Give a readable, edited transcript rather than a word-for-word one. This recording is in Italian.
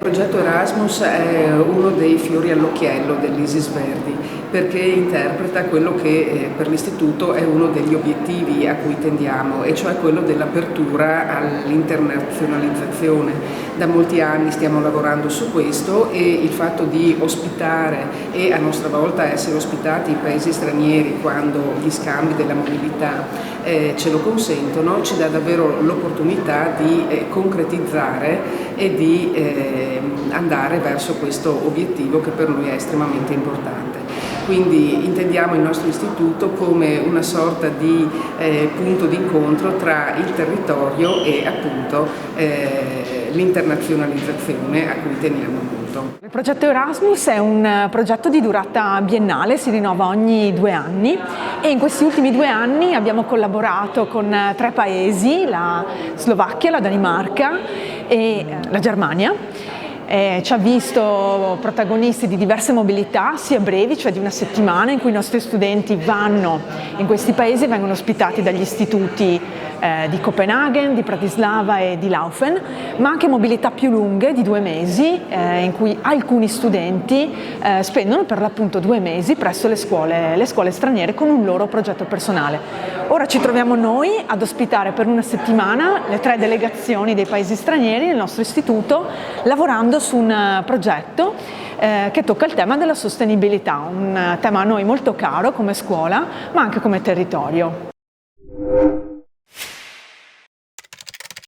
Il progetto Erasmus è uno dei fiori all'occhiello dell'Isis Verdi perché interpreta quello che per l'Istituto è uno degli obiettivi a cui tendiamo, e cioè quello dell'apertura all'internazionalizzazione. Da molti anni stiamo lavorando su questo, e il fatto di ospitare e a nostra volta essere ospitati i paesi stranieri quando gli scambi della mobilità ce lo consentono, ci dà davvero l'opportunità di concretizzare e di andare verso questo obiettivo che per noi è estremamente importante. Quindi intendiamo il nostro istituto come una sorta di punto d'incontro tra il territorio e appunto l'internazionalizzazione a cui teniamo molto. Il progetto Erasmus è un progetto di durata biennale, si rinnova ogni 2 anni, e in questi ultimi 2 anni abbiamo collaborato con 3 paesi, la Slovacchia, la Danimarca e la Germania. Ci ha visto protagonisti di diverse mobilità, sia brevi, cioè di 1 settimana, in cui i nostri studenti vanno in questi paesi e vengono ospitati dagli istituti di Copenaghen, di Bratislava e di Laufen, ma anche mobilità più lunghe di 2 mesi, in cui alcuni studenti spendono per l'appunto 2 mesi presso le scuole straniere con un loro progetto personale. Ora ci troviamo noi ad ospitare per 1 settimana le 3 delegazioni dei paesi stranieri nel nostro istituto, lavorando su un progetto che tocca il tema della sostenibilità, un tema a noi molto caro come scuola, ma anche come territorio.